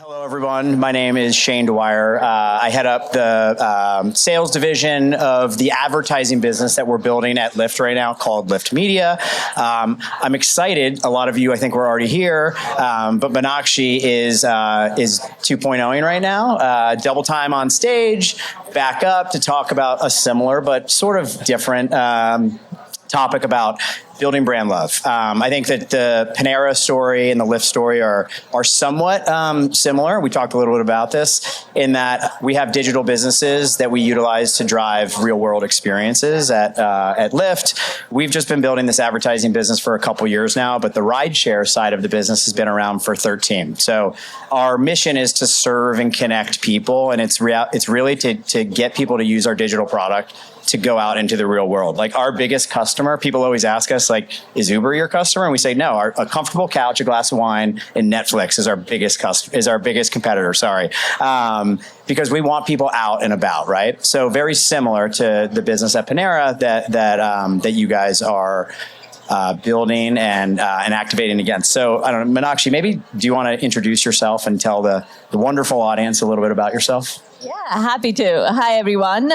Hello, everyone. My name is Shane Dwyer. I head up the sales division of the advertising business that we're building at Lyft right now called Lyft Media. I'm excited. A lot of you, I think, were already here, but Meenakshi is 2.0ing right now. Double time on stage, back up to talk about a similar but sort of different topic about building brand love. I think that the Panera story and the Lyft story are somewhat similar. We talked a little bit about this in that we have digital businesses that we utilize to drive real world experiences at Lyft. We've just been building this advertising business for a couple years now, but the rideshare side of the business has been around for 13. So our mission is to serve and connect people, and it's really to get people to use our digital product to go out into the real world. Like our biggest customer, people always ask us, like, is Uber your customer? And we say, no, a comfortable couch, a glass of wine, and Netflix is our biggest competitor, because we want people out and about, right? So very similar to the business at Panera that you guys are building and activating against. So I don't know, Meenakshi, maybe do you want to introduce yourself and tell the wonderful audience a little bit about yourself? Yeah, happy to. Hi, everyone.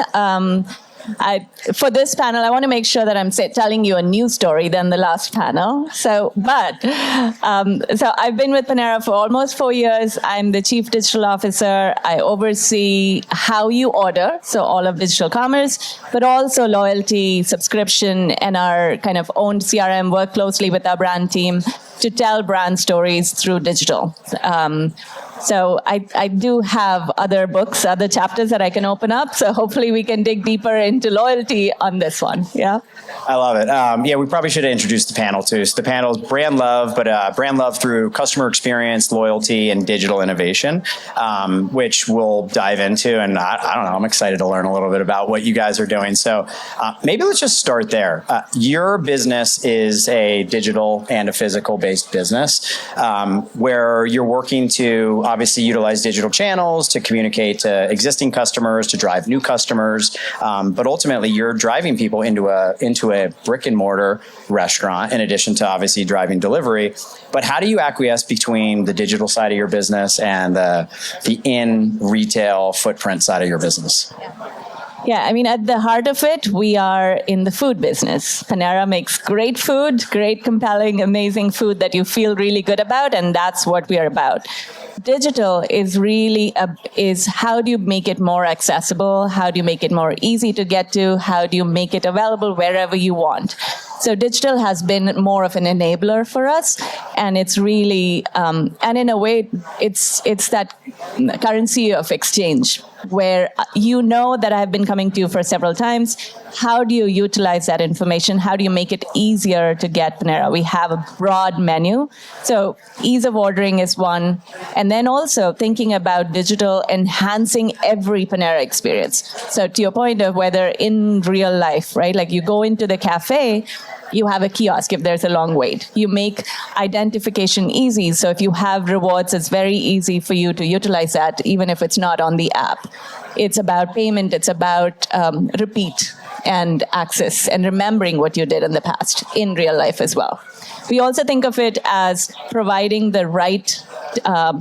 For this panel, I want to make sure that I'm telling you a new story than the last panel. So I've been with Panera for almost 4 years. I'm the Chief Digital Officer. I oversee how you order, so all of digital commerce, but also loyalty, subscription, and our kind of owned CRM, work closely with our brand team to tell brand stories through digital. So I do have other books, other chapters that I can open up. So hopefully we can dig deeper into loyalty on this one. Yeah. I love it. We probably should have introduced the panel too. So the panel is brand love, but brand love through customer experience, loyalty, and digital innovation, which we'll dive into. And I don't know, I'm excited to learn a little bit about what you guys are doing. So maybe let's just start there. Your business is a digital and a physical based business where you're working to obviously utilize digital channels to communicate to existing customers, to drive new customers, but ultimately you're driving people into a brick and mortar restaurant in addition to obviously driving delivery. But how do you acquiesce between the digital side of your business and the in retail footprint side of your business? Yeah, I mean, at the heart of it, we are in the food business. Panera makes great food, great, compelling, amazing food that you feel really good about, and that's what we are about. Digital is really is how do you make it more accessible? How do you make it more easy to get to? How do you make it available wherever you want? So digital has been more of an enabler for us, and it's really, and in a way, it's that currency of exchange where you know that I've been coming to you for several times. How do you utilize that information? How do you make it easier to get Panera? We have a broad menu. So ease of ordering is one. And then also thinking about digital enhancing every Panera experience. So to your point of whether in real life, right? Like you go into the cafe, you have a kiosk if there's a long wait. You make identification easy. So if you have rewards, it's very easy for you to utilize that, even if it's not on the app. It's about payment. It's about repeat and access and remembering what you did in the past in real life as well. We also think of it as providing the right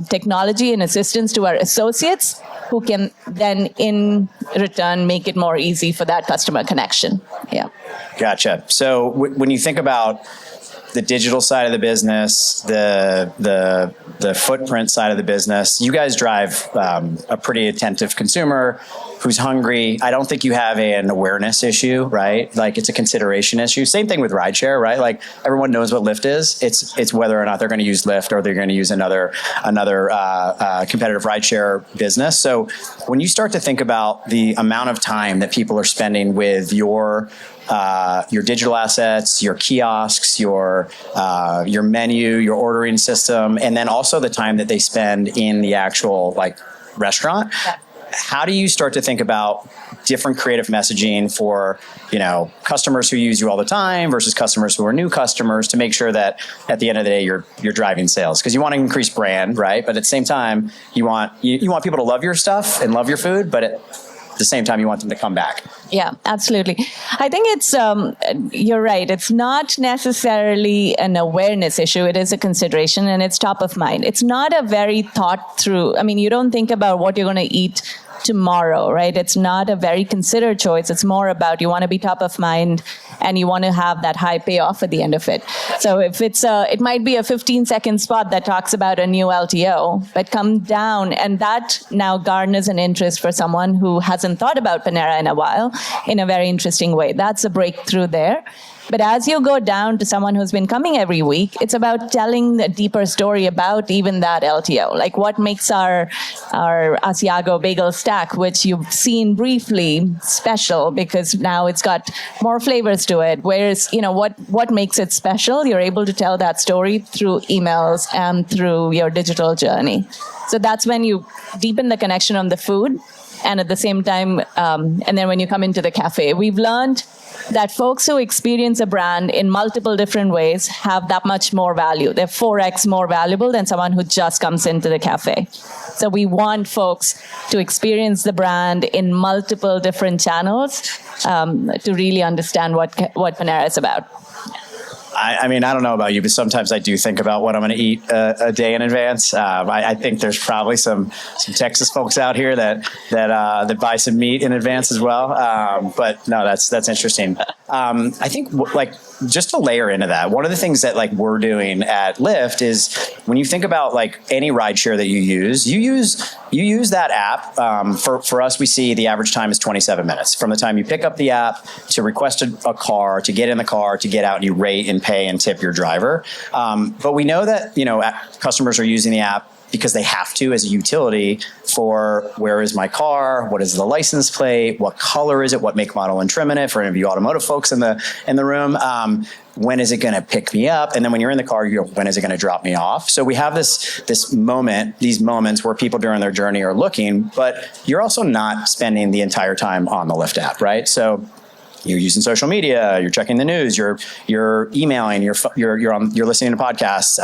technology and assistance to our associates who can then in return make it more easy for that customer connection. Yeah. Gotcha. So when you think about the digital side of the business, the footprint side of the business, you guys drive a pretty attentive consumer who's hungry. I don't think you have an awareness issue, right? Like it's a consideration issue. Same thing with rideshare, right? Like everyone knows what Lyft is. It's whether or not they're going to use Lyft or they're going to use another competitive rideshare business. So when you start to think about the amount of time that people are spending with your digital assets, your kiosks, your menu, your ordering system, and then also the time that they spend in the actual like restaurant. Yeah. How do you start to think about different creative messaging for, customers who use you all the time versus customers who are new customers to make sure that at the end of the day you're driving sales? Because you want to increase brand, right? But at the same time, you want people to love your stuff and love your food, but the same time you want them to come back. Yeah, absolutely. I think it's, you're right. It's not necessarily an awareness issue. It is a consideration and it's top of mind. It's not a very thought through. I mean, you don't think about what you're going to eat tomorrow, right? It's not a very considered choice. It's more about you want to be top of mind and you want to have that high payoff at the end of it. So if it's it might be a 15-second spot that talks about a new LTO, but come down and that now garners an interest for someone who hasn't thought about Panera in a while in a very interesting way. That's a breakthrough there. But as you go down to someone who's been coming every week, it's about telling a deeper story about even that LTO. Like what makes our Asiago bagel stack, which you've seen briefly, special because now it's got more flavors to it. Whereas, what makes it special? You're able to tell that story through emails and through your digital journey. So that's when you deepen the connection on the food. And at the same time, and then when you come into the cafe, we've learned that folks who experience a brand in multiple different ways have that much more value. They're 4x more valuable than someone who just comes into the cafe. So we want folks to experience the brand in multiple different channels to really understand what Panera is about. I mean, I don't know about you, but sometimes I do think about what I'm going to eat a day in advance. I think there's probably some Texas folks out here that buy some meat in advance as well. But no, that's interesting. I think just to layer into that, one of the things that we're doing at Lyft is when you think about any rideshare that you use that app. For us, we see the average time is 27 minutes from the time you pick up the app to request a car, to get in the car, to get out and you rate and pay and tip your driver. But we know that customers are using the app because they have to as a utility for where is my car, what is the license plate, what color is it, what make, model, and trim in it, for any of you automotive folks in the room. When is it going to pick me up? And then when you're in the car, you go, when is it going to drop me off? So we have these moments where people during their journey are looking, but you're also not spending the entire time on the Lyft app, right? So you're using social media, you're checking the news, you're emailing, you're listening to podcasts.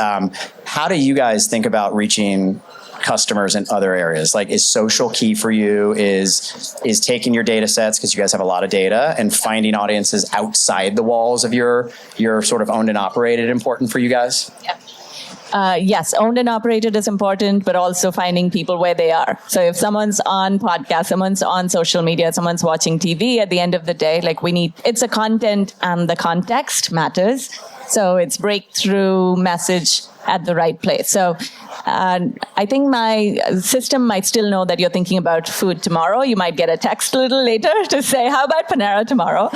How do you guys think about reaching customers in other areas? Is social key for you? Is taking your data sets, because you guys have a lot of data, and finding audiences outside the walls of your sort of owned and operated important for you guys? Yeah. Yes, owned and operated is important, but also finding people where they are. So if someone's on podcast, someone's on social media, someone's watching TV, at the end of the day, it's a content and the context matters. So it's breakthrough message at the right place. So I think my system might still know that you're thinking about food tomorrow. You might get a text a little later to say, how about Panera tomorrow?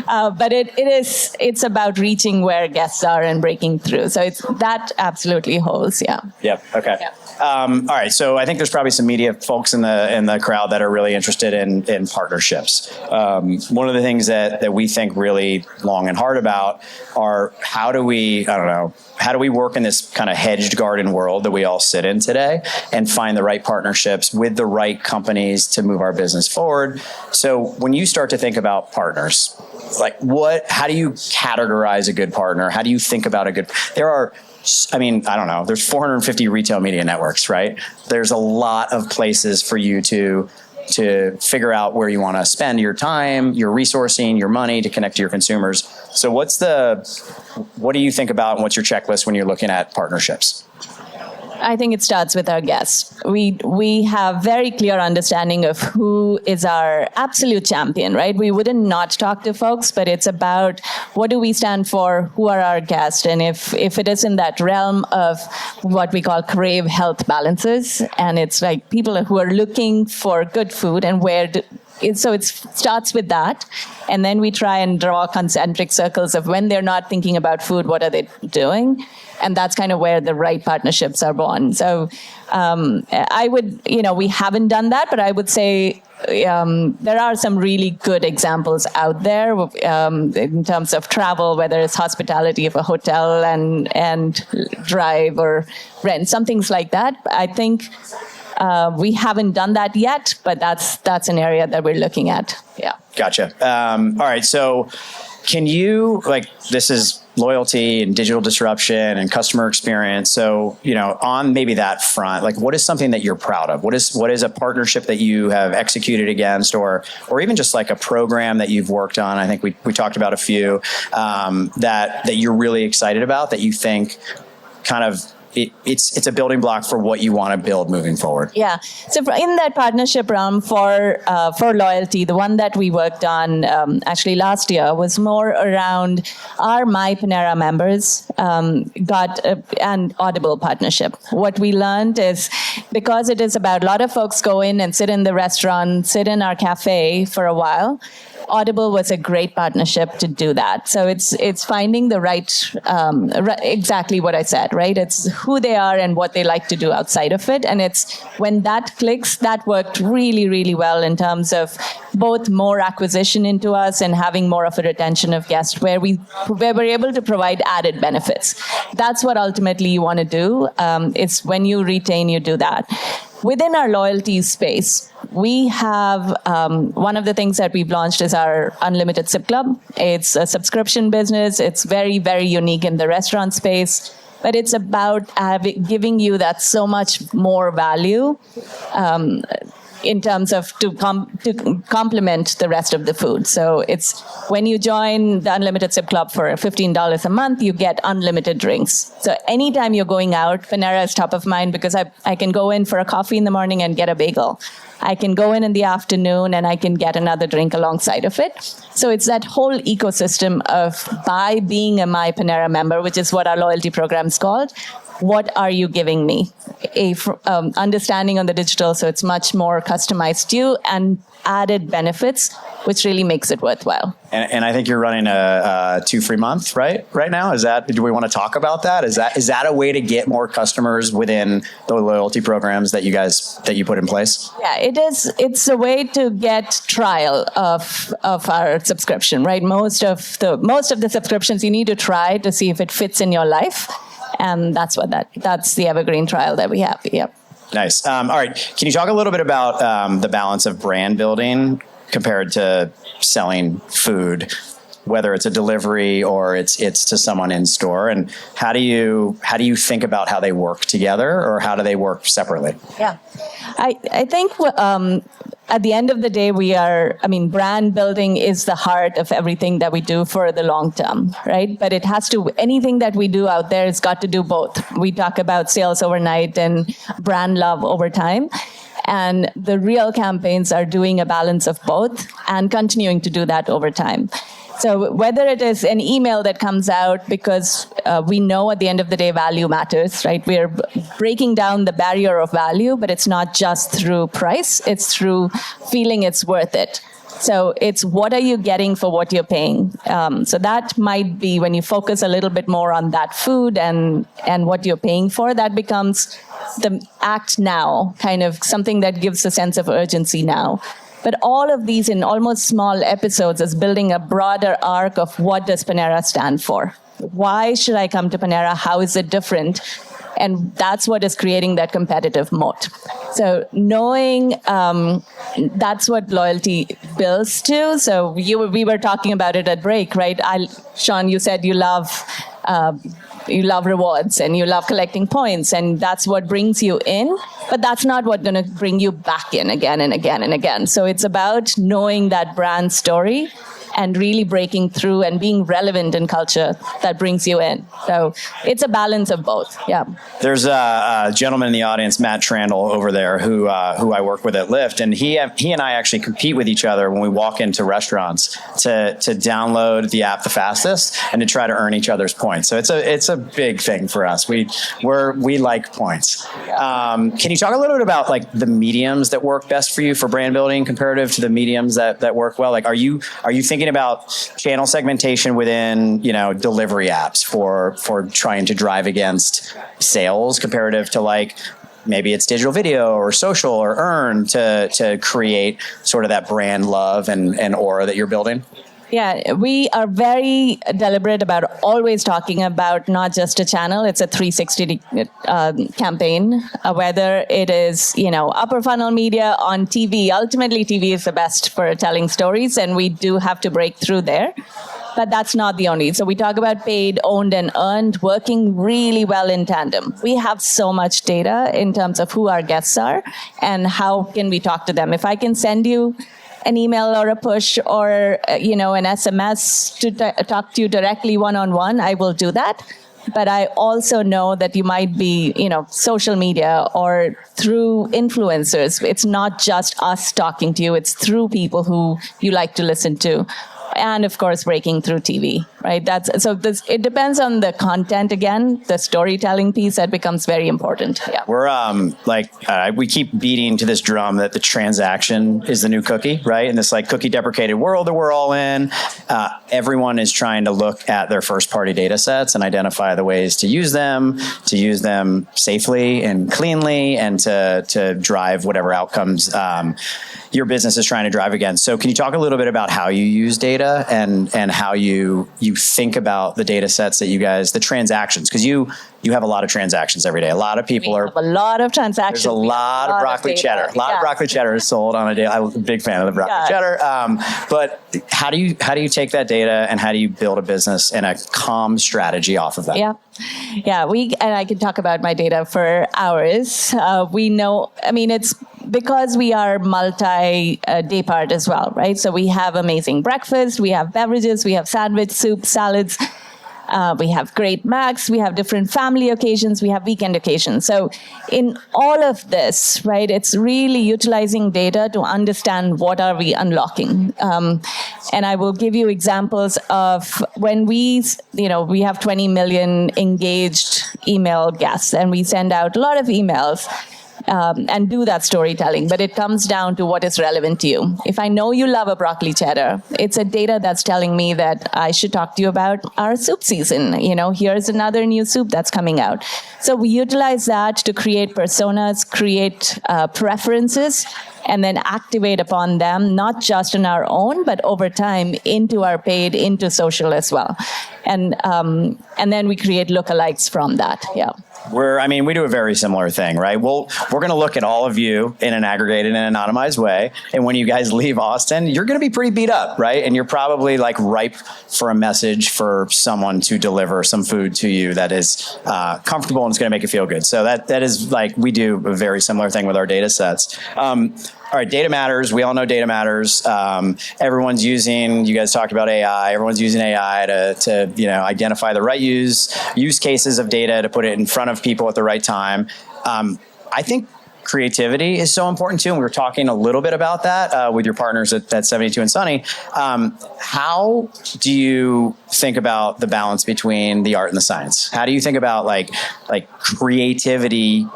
But it's about reaching where guests are and breaking through. So that absolutely holds, yeah. Yep, okay. Yeah. All right, so I think there's probably some media folks in the crowd that are really interested in partnerships. One of the things that we think really long and hard about are how do we work in this kind of hedged garden world that we all sit in today and find the right partnerships with the right companies to move our business forward. So when you start to think about partners, how do you categorize a good partner? How do you think about there's 450 retail media networks, right? There's a lot of places for you to figure out where you want to spend your time, your resourcing, your money to connect to your consumers. So what do you think about and what's your checklist when you're looking at partnerships? I think it starts with our guests. We have very clear understanding of who is our absolute champion, right? We wouldn't not talk to folks, but it's about what do we stand for, who are our guests, and if it is in that realm of what we call crave health balances, and it's people who are looking for good food and so it starts with that, and then we try and draw concentric circles of when they're not thinking about food, what are they doing? And that's kind of where the right partnerships are born. So I would, we haven't done that, but I would say there are some really good examples out there in terms of travel, whether it's hospitality of a hotel and drive or rent, some things like that. I think we haven't done that yet, but that's an area that we're looking at. Yeah. Gotcha. All right. So can you, this is loyalty and digital disruption and customer experience. So, on maybe that front, like what is something that you're proud of? What is a partnership that you have executed against, or even just like a program that you've worked on? I think we talked about a few that you're really excited about, that you think kind of it's a building block for what you want to build moving forward. Yeah. So in that partnership realm for loyalty, the one that we worked on actually last year was more around our My Panera members got an Audible partnership. What we learned is, because it is about a lot of folks go in and sit in the restaurant, sit in our cafe for a while, Audible was a great partnership to do that. So it's finding the right, exactly what I said, right? It's who they are and what they like to do outside of it. And it's when that clicks, that worked really, really well in terms of both more acquisition into us and having more of a retention of guests where we're able to provide added benefits. That's what ultimately you want to do. It's when you retain, you do that. Within our loyalty space, we have one of the things that we've launched is our Unlimited Sip Club. It's a subscription business. It's very, very unique in the restaurant space, but it's about giving you that so much more value in terms of to complement the rest of the food. So it's when you join the Unlimited Sip Club for $15 a month, you get unlimited drinks. So anytime you're going out, Panera is top of mind because I can go in for a coffee in the morning and get a bagel. I can go in the afternoon and I can get another drink alongside of it. So it's that whole ecosystem of, by being a My Panera member, which is what our loyalty program is called, what are you giving me? Understanding on the digital, so it's much more customized to you and added benefits, which really makes it worthwhile. And I think you're running a 2 free month, right now. Do we want to talk about that? Is that a way to get more customers within the loyalty programs that you put in place? Yeah, it is. It's a way to get trial of our subscription, right? Most of the subscriptions you need to try to see if it fits in your life. And that's the evergreen trial that we have. Yep. Nice. All right. Can you talk a little bit about the balance of brand building compared to selling food, whether it's a delivery or it's to someone in store, and how do you think about how they work together, or how do they work separately? Yeah, I think at the end of the day, brand building is the heart of everything that we do for the long term, right? But anything that we do out there has got to do both. We talk about sales overnight and brand love over time. And the real campaigns are doing a balance of both and continuing to do that over time. So whether it is an email that comes out because we know at the end of the day value matters, right? We're breaking down the barrier of value, but it's not just through price, it's through feeling it's worth it. So it's what are you getting for what you're paying? So that might be when you focus a little bit more on that food and what you're paying for, that becomes the act now, kind of something that gives a sense of urgency now. But all of these in almost small episodes is building a broader arc of what does Panera stand for? Why should I come to Panera? How is it different? And that's what is creating that competitive moat. So knowing that's what loyalty builds to. So we were talking about it at break, right? Sean, you said you love rewards and you love collecting points, and that's what brings you in, but that's not what's going to bring you back in again and again and again. So it's about knowing that brand story and really breaking through and being relevant in culture that brings you in. So it's a balance of both. Yeah. There's a gentleman in the audience, Matt Trandle, over there, who I work with at Lyft, and he and I actually compete with each other when we walk into restaurants to download the app the fastest and to try to earn each other's points. So it's a big thing for us. We like points. Can you talk a little bit about like the mediums that work best for you for brand building comparative to the mediums that work well? Like, are you thinking about channel segmentation within, delivery apps for trying to drive against sales comparative to like maybe it's digital video or social or earn to create sort of that brand love and aura that you're building? Yeah, we are very deliberate about always talking about not just a channel, it's a 360 campaign, whether it is, upper funnel media on TV. Ultimately, TV is the best for telling stories, and we do have to break through there. But that's not the only. So we talk about paid, owned, and earned working really well in tandem. We have so much data in terms of who our guests are and how can we talk to them. If I can send you an email or a push or an SMS to talk to you directly one-on-one, I will do that. But I also know that you might be, social media or through influencers. It's not just us talking to you. It's through people who you like to listen to. And of course, breaking through TV, right? It depends on the content again, the storytelling piece that becomes very important. Yeah. We're we keep beating to this drum that the transaction is the new cookie, right? In this cookie deprecated world that we're all in, everyone is trying to look at their first party data sets and identify the ways to use them safely and cleanly and to drive whatever outcomes your business is trying to drive against. So can you talk a little bit about how you use data and how you think about the data sets that the transactions, because you have a lot of transactions every day. A lot of people have a lot of transactions. There's a lot of broccoli cheddar. A lot of broccoli cheddar is sold on a day. I'm a big fan of the broccoli cheddar. But how do you take that data and how do you build a business and a comm strategy off of that? Yeah. And I can talk about my data for hours. We know, it's because we are multi-day part as well, right? So we have amazing breakfast, we have beverages, we have sandwich, soup, salads, we have great macs, we have different family occasions, we have weekend occasions. So in all of this, right, it's really utilizing data to understand what are we unlocking. And I will give you examples of when we have 20 million engaged email guests and we send out a lot of emails. And do that storytelling, but it comes down to what is relevant to you. If I know you love a broccoli cheddar, it's a data that's telling me that I should talk to you about our soup season. Here's another new soup that's coming out. So we utilize that to create personas, create preferences, and then activate upon them, not just on our own, but over time into our paid, into social as well. And then we create lookalikes from that. Yeah. We do a very similar thing, right? We're going to look at all of you in an aggregated and anonymized way. And when you guys leave Austin, you're going to be pretty beat up, right? And you're probably ripe for a message for someone to deliver some food to you that is comfortable and it's going to make you feel good. So that is we do a very similar thing with our data sets. All right, data matters. We all know data matters. Everyone's using, you guys talked about AI, everyone's using AI to identify the right use cases of data to put it in front of people at the right time. I think creativity is so important too, and we were talking a little bit about that with your partners at 72 and Sunny. How do you think about the balance between the art and the science? How do you think about creativity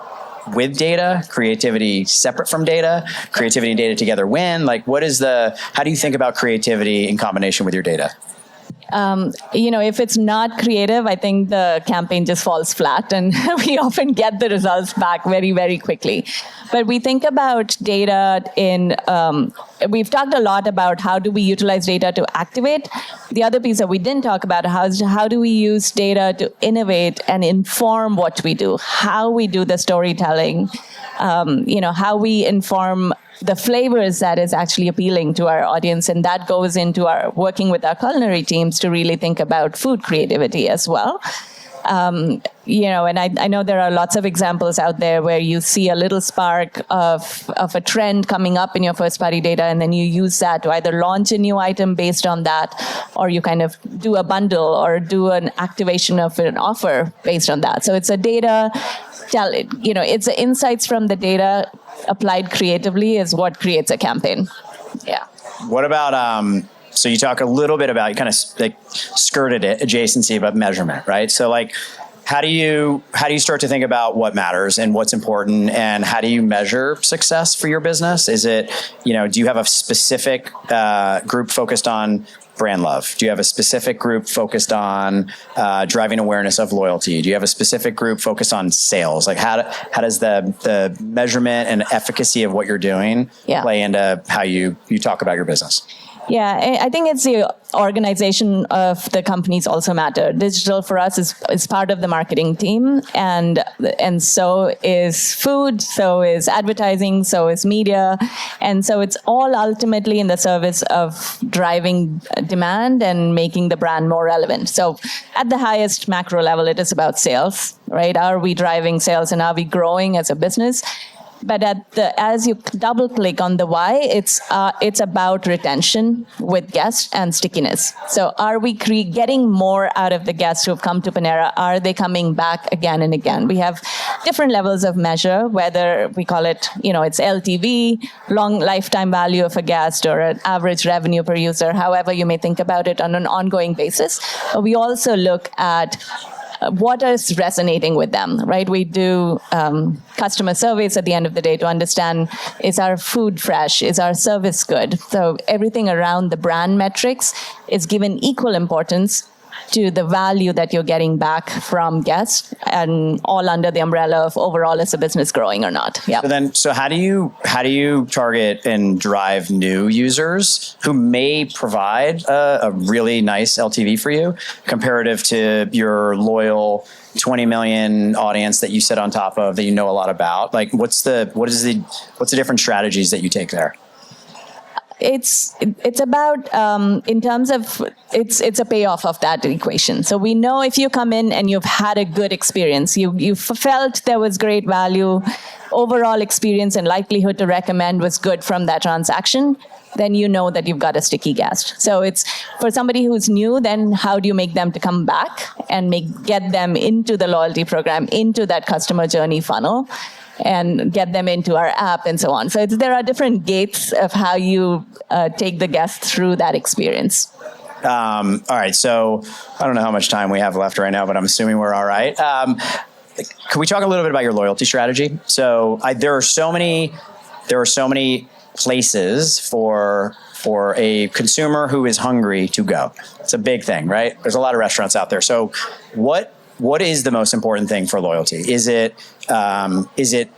with data, creativity separate from data, creativity and data together win? How do you think about creativity in combination with your data? If it's not creative, I think the campaign just falls flat and we often get the results back very, very quickly. But we think about data we've talked a lot about how do we utilize data to activate. The other piece that we didn't talk about is how do we use data to innovate and inform what we do, how we do the storytelling, how we inform the flavors that is actually appealing to our audience. And that goes into our working with our culinary teams to really think about food creativity as well. And I know there are lots of examples out there where you see a little spark of a trend coming up in your first party data, and then you use that to either launch a new item based on that, or you kind of do a bundle or do an activation of an offer based on that. So it's a data, it's the insights from the data applied creatively is what creates a campaign. Yeah. What about, so you talk a little bit about, you kind of skirted it, adjacency, about measurement, right? So how do you start to think about what matters and what's important, and how do you measure success for your business? Is it, do you have a specific group focused on brand love? Do you have a specific group focused on driving awareness of loyalty? Do you have a specific group focused on sales? How does the measurement and efficacy of what you're doing play into how you talk about your business? Yeah, I think it's the organization of the companies also matter. Digital for us is part of the marketing team, and so is food, so is advertising, so is media, and so it's all ultimately in the service of driving demand and making the brand more relevant. So at the highest macro level, it is about sales, right? Are we driving sales and are we growing as a business? But as you double click on the why, it's about retention with guests and stickiness. So are we getting more out of the guests who have come to Panera? Are they coming back again and again? We have different levels of measure, whether we call it, it's LTV, long lifetime value of a guest, or an average revenue per user, however you may think about it on an ongoing basis. We also look at what is resonating with them, right? We do customer surveys at the end of the day to understand, is our food fresh? Is our service good? So everything around the brand metrics is given equal importance to the value that you're getting back from guests, and all under the umbrella of overall is a business growing or not. Yeah. So how do you target and drive new users who may provide a really nice LTV for you comparative to your loyal 20 million audience that you sit on top of, that you know a lot about? Like, what's the different strategies that you take there? It's about in terms of it's a payoff of that equation. So we know if you come in and you've had a good experience, you felt there was great value, overall experience and likelihood to recommend was good from that transaction, then you know that you've got a sticky guest. So it's for somebody who's new, then how do you make them to come back and get them into the loyalty program, into that customer journey funnel, and get them into our app and so on. So there are different gates of how you take the guest through that experience. All right. So I don't know how much time we have left right now, but I'm assuming we're all right. Can we talk a little bit about your loyalty strategy? So there are so many places for a consumer who is hungry to go. It's a big thing, right? There's a lot of restaurants out there. So what is the most important thing for loyalty? Is it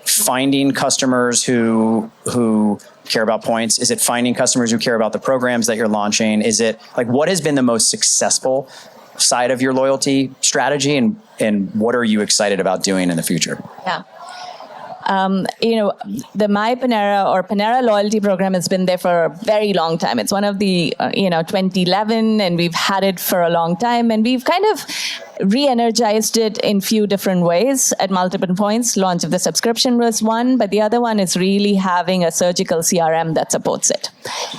finding customers who care about points? Is it finding customers who care about the programs that you're launching? Is it what has been the most successful side of your loyalty strategy, and what are you excited about doing in the future? Yeah. The My Panera or Panera loyalty program has been there for a very long time. It's one of the, 2011, and we've had it for a long time. And we've kind of re-energized it in few different ways at multiple points. Launch of the subscription was one, but the other one is really having a surgical CRM that supports it.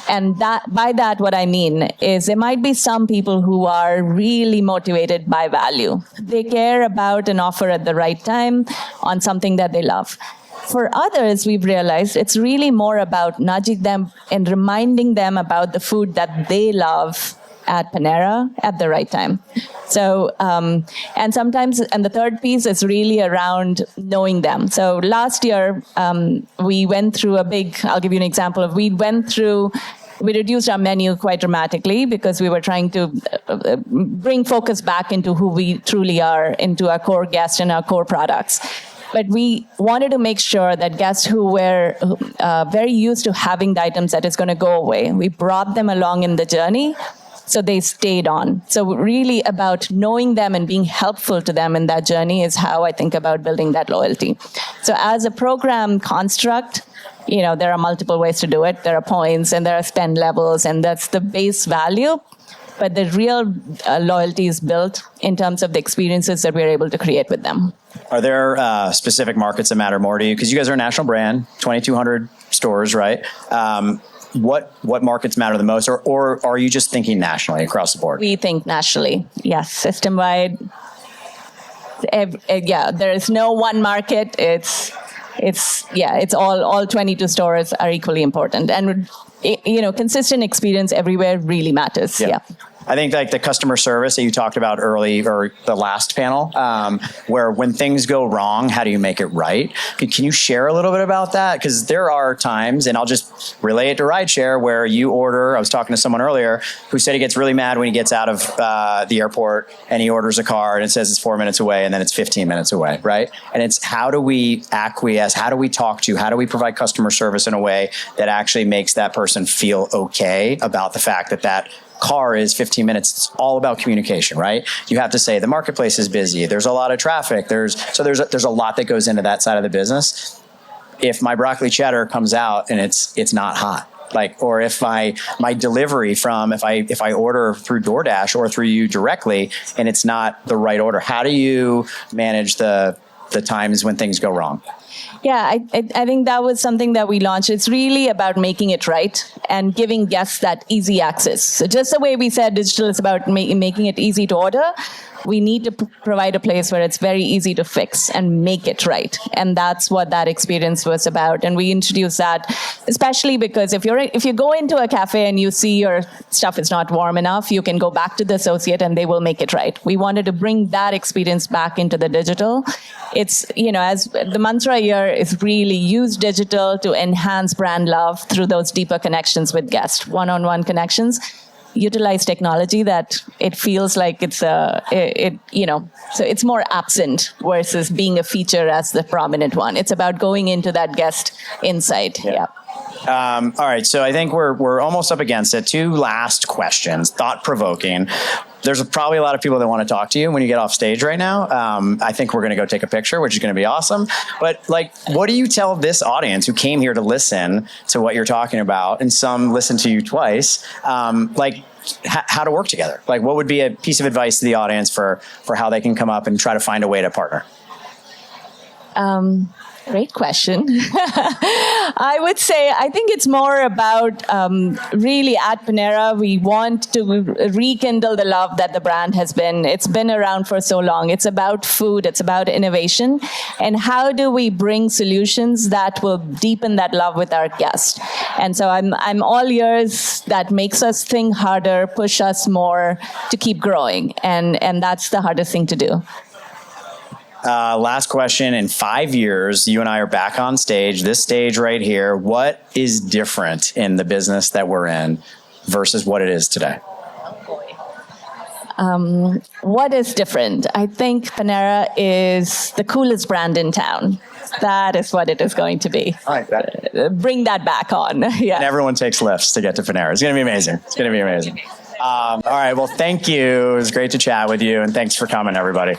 And by that, what I mean is there might be some people who are really motivated by value. They care about an offer at the right time on something that they love. For others, we've realized it's really more about nudging them and reminding them about the food that they love at Panera at the right time. So, and sometimes, and the third piece is really around knowing them. So last year, we went through I'll give you an example of, we reduced our menu quite dramatically because we were trying to bring focus back into who we truly are, into our core guests and our core products. But we wanted to make sure that guests who were very used to having the items that is going to go away, we brought them along in the journey, so they stayed on. So really about knowing them and being helpful to them in that journey is how I think about building that loyalty. So as a program construct, there are multiple ways to do it. There are points and there are spend levels, and that's the base value. But the real loyalty is built in terms of the experiences that we're able to create with them. Are there specific markets that matter more to you? Because you guys are a national brand, 2,200 stores, right? What markets matter the most, or are you just thinking nationally across the board? We think nationally, yes, system-wide. There is no one market. It's all 22 stores are equally important, and consistent experience everywhere really matters. Yeah. I think like the customer service that you talked about early or the last panel, where when things go wrong, how do you make it right? Can you share a little bit about that? Because there are times, and I'll just relay it to rideshare, where you order. I was talking to someone earlier who said he gets really mad when he gets out of the airport and he orders a car and it says it's 4 minutes away and then it's 15 minutes away, right? And it's how do we acquiesce? How do we talk to? How do we provide customer service in a way that actually makes that person feel okay about the fact that that car is 15 minutes. It's all about communication, right? You have to say the marketplace is busy. There's a lot of traffic. There's a lot that goes into that side of the business. If my broccoli cheddar comes out and it's not hot, like, or if my delivery from, if I order through DoorDash or through you directly and it's not the right order, how do you manage the times when things go wrong? Yeah, I think that was something that we launched. It's really about making it right and giving guests that easy access. So just the way we said digital is about making it easy to order, we need to provide a place where it's very easy to fix and make it right. And that's what that experience was about. And we introduced that, especially because if you go into a cafe and you see your stuff is not warm enough, you can go back to the associate and they will make it right. We wanted to bring that experience back into the digital. It's, as the mantra here is really use digital to enhance brand love through those deeper connections with guests, one-on-one connections. Utilize technology that it feels like it's so it's more absent versus being a feature as the prominent one. It's about going into that guest insight. Yeah. All right, so I think we're almost up against it. 2 last questions, thought-provoking. There's probably a lot of people that want to talk to you when you get off stage right now. I think we're going to go take a picture, which is going to be awesome. But what do you tell this audience who came here to listen to what you're talking about, and some listen to you twice, how to work together? Like, what would be a piece of advice to the audience for how they can come up and try to find a way to partner? Great question. I would say, I think it's more about really at Panera, we want to rekindle the love that the brand has been. It's been around for so long. It's about food. It's about innovation. And how do we bring solutions that will deepen that love with our guests? And so I'm all ears. That makes us think harder, push us more to keep growing. And that's the hardest thing to do. Last question. In 5 years, you and I are back on stage, this stage right here. What is different in the business that we're in versus what it is today? What is different? I think Panera is the coolest brand in town. That is what it is going to be. I like that. Bring that back on. Yeah. And everyone takes Lyfts to get to Panera. It's going to be amazing. It's going to be amazing. All right. Well, thank you. It was great to chat with you. And thanks for coming, everybody.